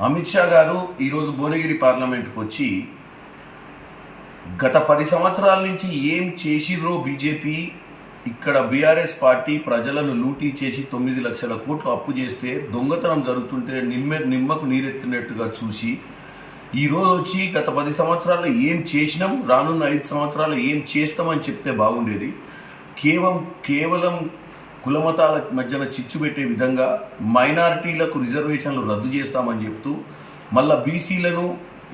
అమిత్ షా గారు ఈరోజు భువనగిరి పార్లమెంట్కి వచ్చి గత 10 సంవత్సరాల నుంచి ఏం చేసిర్రో బీజేపీ, ఇక్కడ బీఆర్ఎస్ పార్టీ ప్రజలను లూటీ చేసి 9 లక్షల కోట్లు అప్పు చేస్తే దొంగతనం జరుగుతుంటే నిమ్మకు నీరెత్తినట్టుగా చూసి ఈరోజు వచ్చి గత 10 సంవత్సరాల్లో ఏం చేసినాం, రానున్న 5 సంవత్సరాలు ఏం చేస్తామని చెప్తే బాగుండేది. కేవలం కులమతాల మధ్యన చిచ్చు పెట్టే విధంగా మైనారిటీలకు రిజర్వేషన్లు రద్దు చేస్తామని చెప్తూ మళ్ళీ బీసీలను,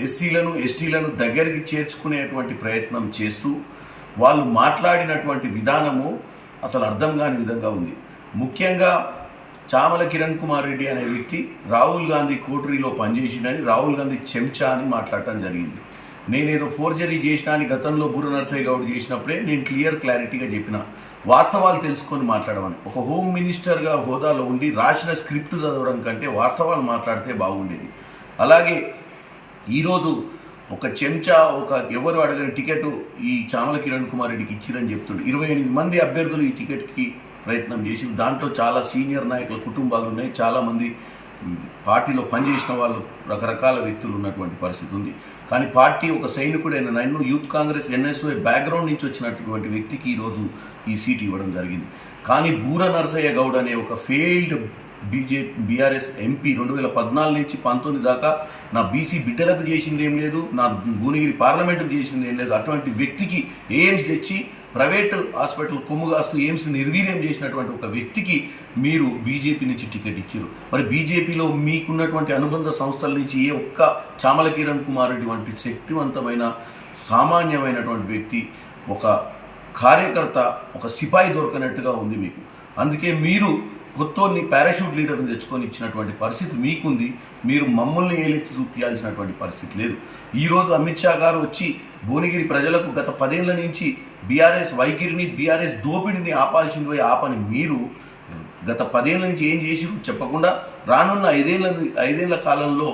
ఎస్సీలను, ఎస్టీలను దగ్గరికి చేర్చుకునేటువంటి ప్రయత్నం చేస్తూ వాళ్ళు మాట్లాడినటువంటి విధానము అసలు అర్థం కాని విధంగా ఉంది. ముఖ్యంగా చామల కిరణ్ కుమార్ రెడ్డి అనే వ్యక్తి రాహుల్ గాంధీ కోటరీలో పనిచేసిందని, రాహుల్ గాంధీ చెంచా అని మాట్లాడటం జరిగింది. నేనేదో ఫోర్జరీ చేసినా అని గతంలో బూర నరసయ్య గౌడ్ చేసినప్పుడే నేను క్లారిటీగా చెప్పిన, వాస్తవాలు తెలుసుకొని మాట్లాడమని. ఒక హోమ్ మినిస్టర్గా హోదాలో ఉండి రాసిన స్క్రిప్ట్ చదవడం కంటే వాస్తవాలు మాట్లాడితే బాగుండేది. అలాగే ఈరోజు ఒక చెంచా, ఎవరు అడగని టికెట్ ఈ చామల కిరణ్ కుమార్ రెడ్డికి ఇచ్చిరని చెప్తుండే. 28 మంది అభ్యర్థులు ఈ టికెట్కి ప్రయత్నం చేసి, దాంట్లో చాలా సీనియర్ నాయకుల కుటుంబాలు ఉన్నాయి, చాలామంది పార్టీలో పనిచేసిన వాళ్ళు, రకరకాల వ్యక్తులు ఉన్నటువంటి పరిస్థితి ఉంది. కానీ పార్టీ ఒక సైనికుడైన నన్ను యూత్ కాంగ్రెస్ ఎన్ఎస్వై బ్యాక్గ్రౌండ్ నుంచి వచ్చినటువంటి వ్యక్తికి ఈరోజు ఈ సీట్ ఇవ్వడం జరిగింది. కానీ బూర నరసయ్య గౌడ్ అనే ఒక ఫెయిల్డ్ బీఆర్ఎస్ ఎంపీ 2014 నుంచి 19 దాకా నా బీసీ బిడ్డలకు చేసింది ఏం లేదు, నా భువనగిరి పార్లమెంటుకు చేసింది ఏం లేదు. అటువంటి వ్యక్తికి ఎయిమ్స్ తెచ్చి ప్రైవేట్ హాస్పిటల్ కొమ్ముగాస్తూ ఎయిమ్స్ని నిర్వీర్యం చేసినటువంటి ఒక వ్యక్తికి మీరు బీజేపీ నుంచి టికెట్ ఇచ్చారు. మరి బీజేపీలో మీకున్నటువంటి అనుబంధ సంస్థల నుంచి ఏ ఒక్క చామల కిరణ్ కుమార్ రెడ్డి వంటి శక్తివంతమైన సామాన్యమైనటువంటి వ్యక్తి, ఒక కార్యకర్త, ఒక సిపాయి దొరకనట్టుగా ఉంది మీకు. అందుకే మీరు కొత్తోని పారాషూట్ లీడర్ని తెచ్చుకొని ఇచ్చినటువంటి పరిస్థితి మీకుంది. మీరు మమ్మల్ని ఏలెత్తి చూపించాల్సినటువంటి పరిస్థితి లేదు. ఈరోజు అమిత్ షా గారు వచ్చి భువనగిరి ప్రజలకు గత 10 ఏళ్ల నుంచి బీఆర్ఎస్ వైఖరిని, బీఆర్ఎస్ దోపిడిని ఆపాల్సింది పోయి ఆపని మీరు గత 10 ఏళ్ల నుంచి ఏం చేసి చెప్పకుండా రానున్న 5 ఏళ్ల కాలంలో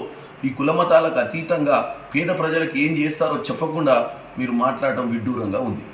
ఈ కులమతాలకు అతీతంగా పేద ప్రజలకు ఏం చేస్తారో చెప్పకుండా మీరు మాట్లాడటం విడ్డూరంగా ఉంది.